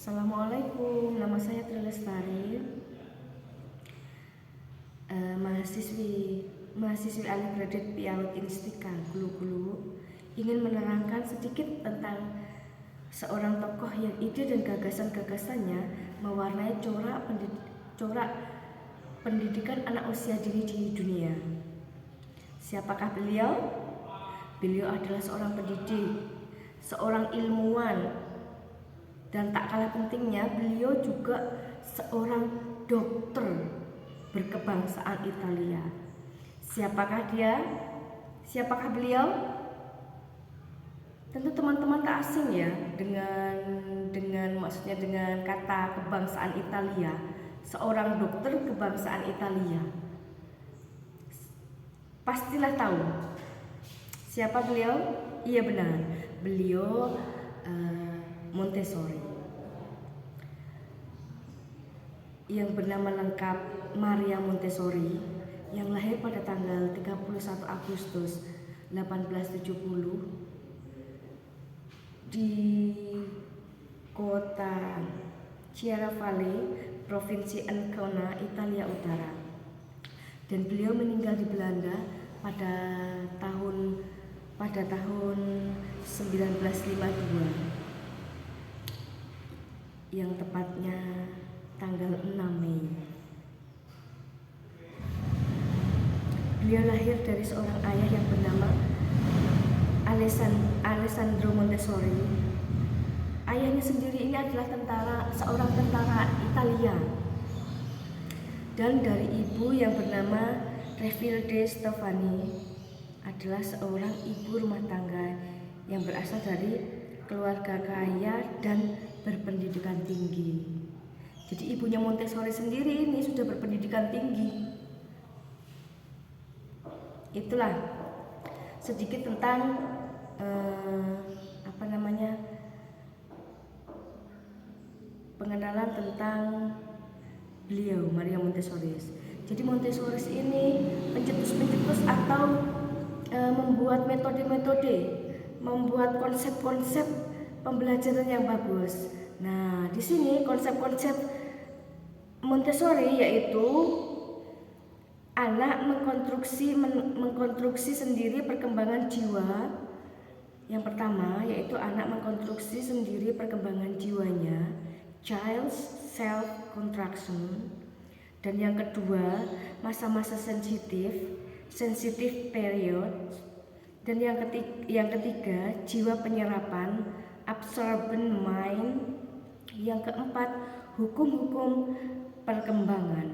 Assalamualaikum, nama saya Tri Lestari, mahasiswi undergraduate Piawet Instika Gulu-Gulu, ingin menerangkan sedikit tentang seorang tokoh yang ide dan gagasan-gagasannya mewarnai corak pendidikan anak usia dini di dunia. Siapakah beliau? Beliau adalah seorang pendidik, seorang ilmuwan, dan tak kalah pentingnya beliau juga seorang dokter berkebangsaan Italia. Siapakah dia? Siapakah beliau? Tentu teman-teman tak asing ya dengan kata kebangsaan Italia. Seorang dokter kebangsaan Italia. Pastilah tahu siapa beliau? Iya benar, beliau Montessori, yang bernama lengkap Maria Montessori, yang lahir pada tanggal 31 Agustus 1870 di kota Chiaravalle, Provinsi Ancona, Italia Utara. Dan beliau meninggal di Belanda pada tahun 1952. Yang tepatnya tanggal 6 Mei. Beliau lahir dari seorang ayah yang bernama Alessandro Montessori. Ayahnya sendiri ini adalah seorang tentara Italia. Dan dari ibu yang bernama Refilde Stefani adalah seorang ibu rumah tangga yang berasal dari keluarga kaya dan berpendidikan tinggi. Jadi ibunya Montessori sendiri ini sudah berpendidikan tinggi. Itulah sedikit tentang pengenalan tentang beliau, Maria Montessori. Jadi Montessori ini pencetus atau membuat metode-metode, membuat konsep-konsep pembelajaran yang bagus. Nah, di sini konsep-konsep Montessori yaitu anak mengkonstruksi sendiri perkembangan jiwa. Yang pertama yaitu anak mengkonstruksi sendiri perkembangan jiwanya, child's self construction. Dan yang kedua, masa-masa sensitif period. Dan yang ketiga, jiwa penyerapan, absorbent mind. Yang keempat, hukum-hukum perkembangan,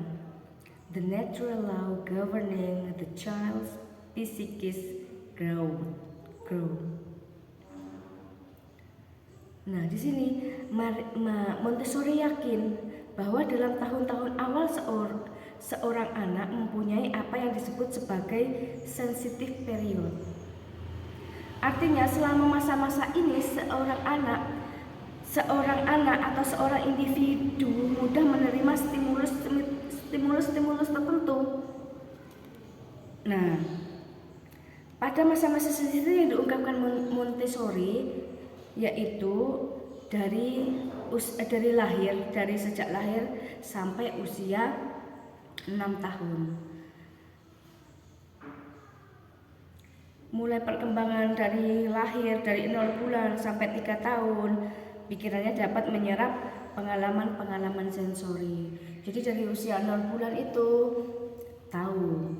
the natural law governing the child's psychic growth. Nah, di sini Montessori yakin bahwa dalam tahun-tahun awal seorang anak mempunyai apa yang disebut sebagai sensitive period. Artinya selama masa-masa ini seorang anak atau seorang individu mudah menerima stimulus tertentu. Nah, pada masa-masa sensitif yang diungkapkan Montessori yaitu dari sejak lahir sampai usia 6 tahun. Mulai perkembangan dari lahir, dari 0 bulan sampai 3 tahun, pikirannya dapat menyerap pengalaman sensori. Jadi dari usia 0 bulan itu tahu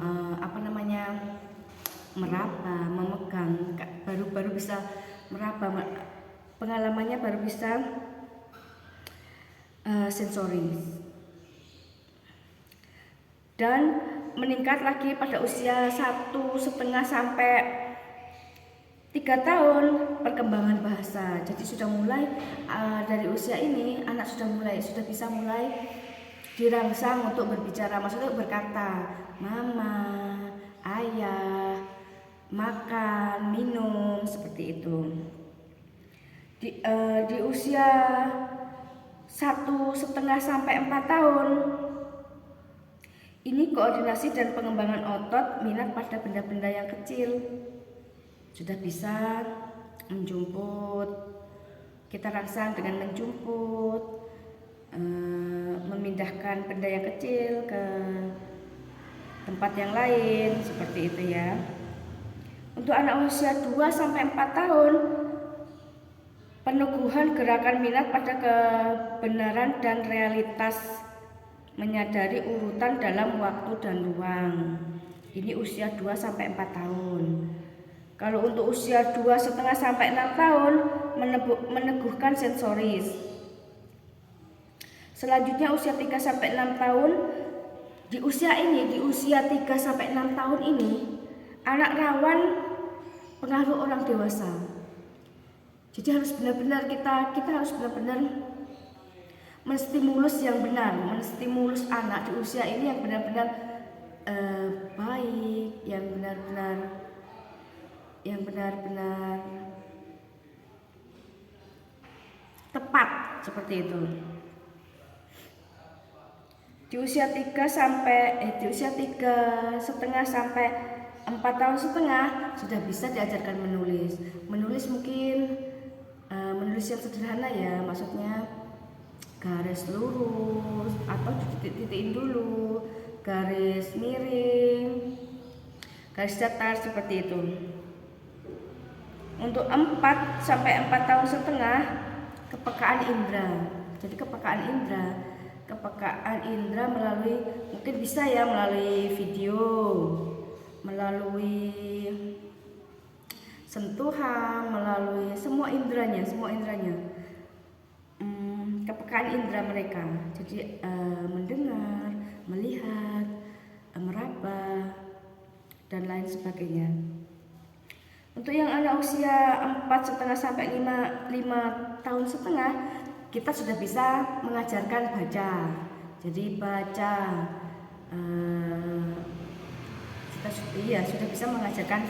meraba, memegang, baru bisa meraba, pengalamannya baru bisa sensori. Dan meningkat lagi pada usia 1,5 sampai 3 tahun perkembangan bahasa. Jadi sudah mulai dari usia ini anak sudah bisa mulai dirangsang untuk berbicara, maksudnya berkata mama, ayah, makan, minum, seperti itu. Di usia 1,5 sampai 4 tahun ini koordinasi dan pengembangan otot, minat pada benda-benda yang kecil. Sudah bisa menjemput, kita rangsang dengan menjemput, memindahkan benda yang kecil ke tempat yang lain, seperti itu ya. Untuk anak usia 2 sampai 4 tahun, peneguhan gerakan minat pada kebenaran dan realitas, menyadari urutan dalam waktu dan ruang. Ini usia 2 sampai 4 tahun. Kalau untuk usia 2,5 sampai 6 tahun, meneguhkan sensoris. Selanjutnya usia 3 sampai 6 tahun. Di usia 3 sampai 6 tahun ini, anak rawan pengaruh orang dewasa. Jadi harus benar-benar kita harus benar-benar menstimulus yang benar, menstimulus anak di usia ini yang benar-benar baik, yang benar-benar tepat, seperti itu. Di usia 3,5 sampai 4 tahun setengah sudah bisa diajarkan menulis. Menulis mungkin menulis yang sederhana ya, maksudnya garis lurus atau titik-titikin dulu, garis miring, garis datar, seperti itu. Untuk 4 sampai 4 tahun setengah, kepekaan indera. Jadi kepekaan indera melalui, mungkin bisa ya melalui video, melalui sentuhan, melalui semua inderanya. Kepekaan indera mereka. Jadi mendengar, melihat, meraba, dan lain sebagainya. Untuk yang anak usia 4,5 sampai 5 tahun setengah, kita sudah bisa mengajarkan baca. Jadi baca, kita sudah bisa mengajarkan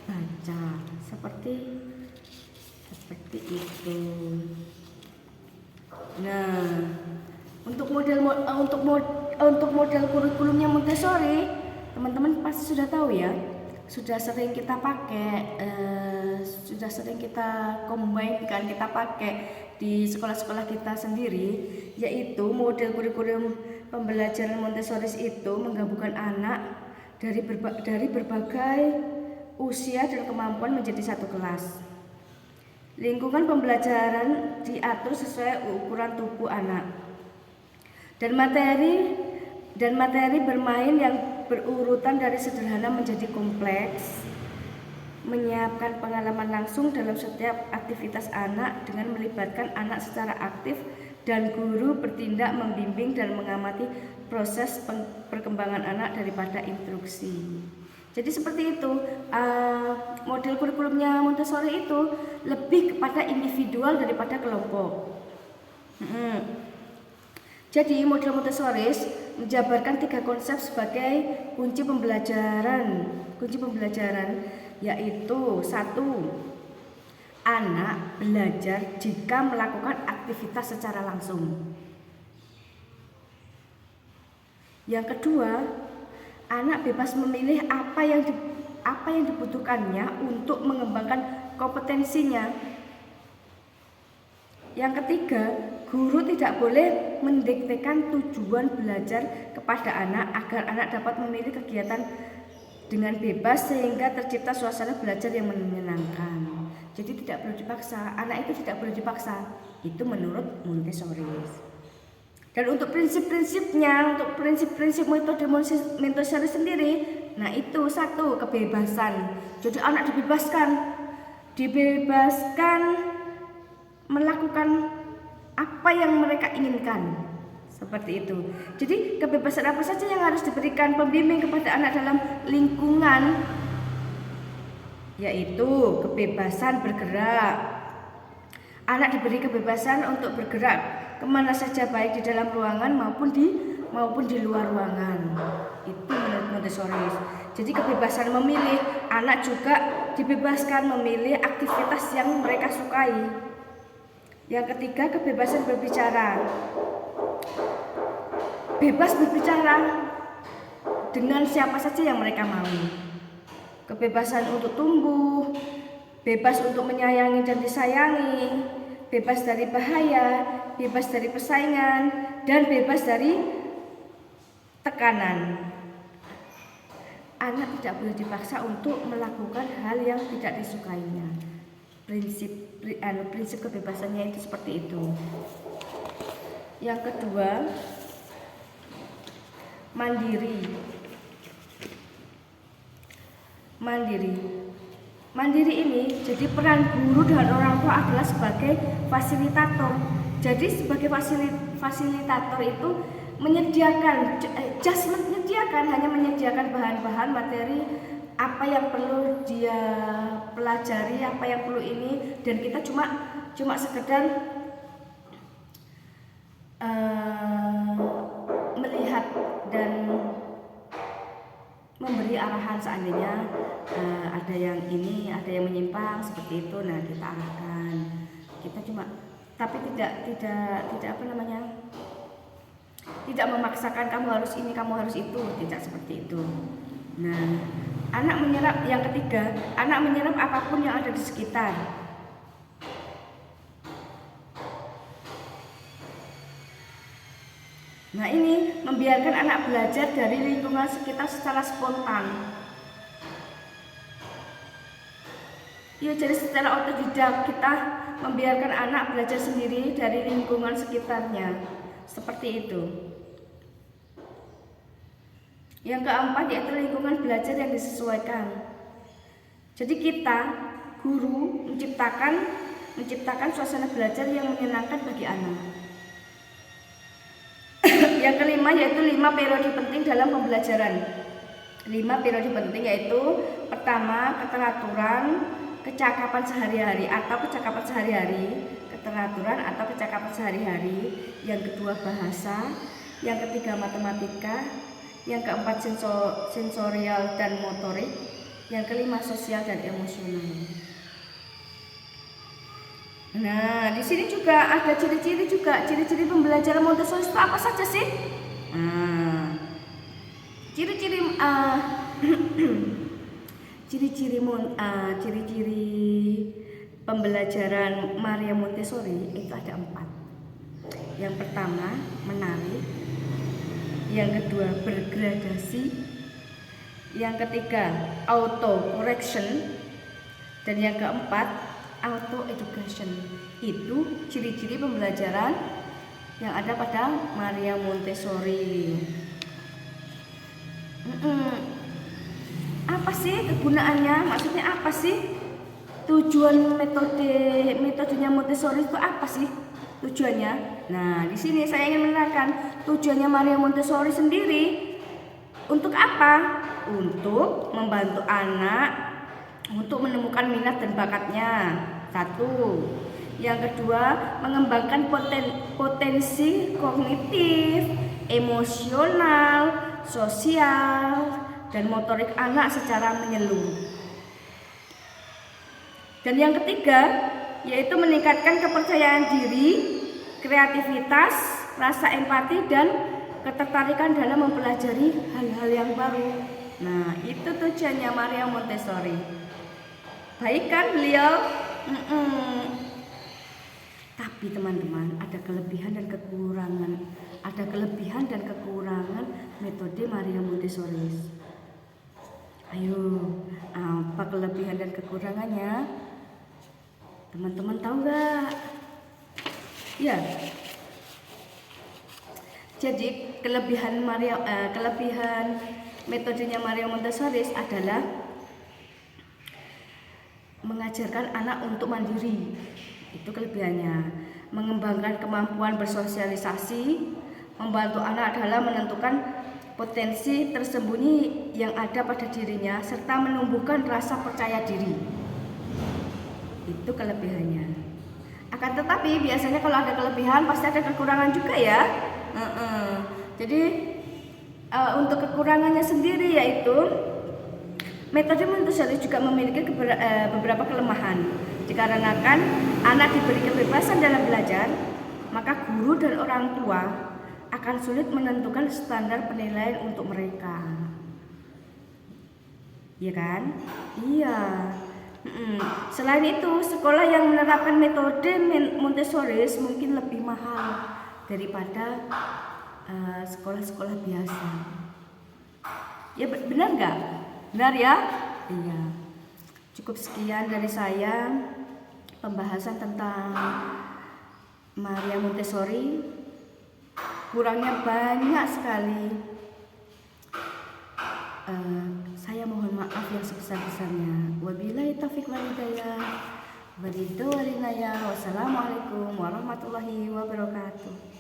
baca seperti itu. Nah, untuk model kurikulumnya Montessori, teman-teman pasti sudah tahu ya. Sudah sering kita pakai, sudah sering kita combine-kan, kita pakai di sekolah-sekolah kita sendiri, yaitu model kurikulum pembelajaran Montessori itu menggabungkan anak dari berbagai usia dan kemampuan menjadi satu kelas. Lingkungan pembelajaran diatur sesuai ukuran tubuh anak, dan materi bermain yang berurutan dari sederhana menjadi kompleks, menyiapkan pengalaman langsung dalam setiap aktivitas anak dengan melibatkan anak secara aktif, dan guru bertindak membimbing dan mengamati proses perkembangan anak daripada instruksi. Jadi seperti itu, model kurikulumnya Montessori itu lebih kepada individual daripada kelompok. Jadi model Montessori menjabarkan 3 konsep sebagai kunci pembelajaran, yaitu 1. Anak belajar jika melakukan aktivitas secara langsung. Yang kedua, anak bebas memilih apa yang dibutuhkannya untuk mengembangkan kompetensinya. Yang ketiga, guru tidak boleh mendiktekan tujuan belajar kepada anak agar anak dapat memilih kegiatan dengan bebas sehingga tercipta suasana belajar yang menyenangkan. Jadi tidak perlu dipaksa, anak itu tidak perlu dipaksa. Itu menurut Montessori. Dan untuk prinsip-prinsipnya, untuk prinsip-prinsip metode Montessori sendiri, nah itu 1, kebebasan. Jadi anak dibebaskan melakukan apa yang mereka inginkan, seperti itu. Jadi kebebasan apa saja yang harus diberikan pembimbing kepada anak dalam lingkungan, yaitu kebebasan bergerak. Anak diberi kebebasan untuk bergerak kemana saja, baik di dalam ruangan maupun di luar ruangan. Itu menurut Montessori. Jadi kebebasan memilih, anak juga dibebaskan memilih aktivitas yang mereka sukai. Yang ketiga, kebebasan berbicara. Bebas berbicara dengan siapa saja yang mereka mau. Kebebasan untuk tumbuh, bebas untuk menyayangi dan disayangi, bebas dari bahaya, bebas dari persaingan, dan bebas dari tekanan. Anak tidak boleh dipaksa untuk melakukan hal yang tidak disukainya. Prinsip kebebasannya itu seperti itu. Yang kedua, mandiri. Mandiri ini jadi peran guru dan orang tua adalah sebagai fasilitator. Jadi sebagai fasilitator itu hanya menyediakan bahan-bahan materi apa yang perlu dia pelajari, apa yang perlu ini, dan kita cuma sekedar melihat dan memberi arahan seandainya ada yang ini, ada yang menyimpang seperti itu. Nah, kita arahkan. Kita tapi tidak tidak memaksakan kamu harus ini, kamu harus itu, tidak seperti itu. Nah, yang ketiga, anak menyerap apapun yang ada di sekitar. Nah, ini membiarkan anak belajar dari lingkungan sekitar secara spontan. Ya, jadi secara otodidak kita membiarkan anak belajar sendiri dari lingkungan sekitarnya. Seperti itu. Yang keempat yaitu lingkungan belajar yang disesuaikan. Jadi kita, guru, menciptakan suasana belajar yang menyenangkan bagi anak. Yang kelima yaitu 5 periode penting dalam pembelajaran. 5 periode penting yaitu pertama, keteraturan, kecakapan sehari-hari atau kecakapan sehari-hari, keteraturan atau kecakapan sehari-hari. Yang kedua, bahasa. Yang ketiga, matematika. Yang keempat, sensorial dan motorik. Yang kelima, sosial dan emosional. Nah, di sini juga ada ciri-ciri pembelajaran Montessori itu apa saja sih? Nah, ciri-ciri pembelajaran Maria Montessori itu ada 4. Yang pertama, menarik. Yang kedua, bergradasi. Yang ketiga, auto correction. Dan yang keempat, auto education. Itu ciri-ciri pembelajaran yang ada pada Maria Montessori. Apa sih kegunaannya? Maksudnya apa sih? Tujuan metodenya Montessori itu apa sih? Tujuannya? Nah, di sini saya ingin menerangkan tujuannya Maria Montessori sendiri untuk apa? Untuk membantu anak untuk menemukan minat dan bakatnya. 1. Yang kedua, mengembangkan potensi kognitif, emosional, sosial, dan motorik anak secara menyeluruh. Dan yang ketiga, yaitu meningkatkan kepercayaan diri, kreativitas, rasa empati, dan ketertarikan dalam mempelajari hal-hal yang baru. Nah, itu tujuannya Maria Montessori. Baik kan beliau? Tapi teman-teman, ada kelebihan dan kekurangan. Ada kelebihan dan kekurangan metode Maria Montessori. Ayo, apa kelebihan dan kekurangannya? Teman-teman tahu nggak? Ya. Jadi kelebihan metodenya Maria Montessori adalah mengajarkan anak untuk mandiri. Itu kelebihannya. Mengembangkan kemampuan bersosialisasi, membantu anak dalam menentukan potensi tersembunyi yang ada pada dirinya, serta menumbuhkan rasa percaya diri. Itu kelebihannya. Akan tetapi biasanya kalau ada kelebihan pasti ada kekurangan juga ya. Jadi untuk kekurangannya sendiri yaitu metode Montessori juga memiliki beberapa kelemahan. Dikarenakan anak diberi kebebasan dalam belajar, maka guru dan orang tua akan sulit menentukan standar penilaian untuk mereka. Iya kan? Iya. Selain itu, sekolah yang menerapkan metode Montessori mungkin lebih mahal daripada sekolah-sekolah biasa. Ya benar nggak? Benar ya? Iya. Cukup sekian dari saya pembahasan tentang Maria Montessori. Kurangnya banyak sekali. Saya mohon maaf yang sebesar-besarnya. Wabillahi taufiq wal hidayah. Wassalamualaikum warahmatullahi wabarakatuh.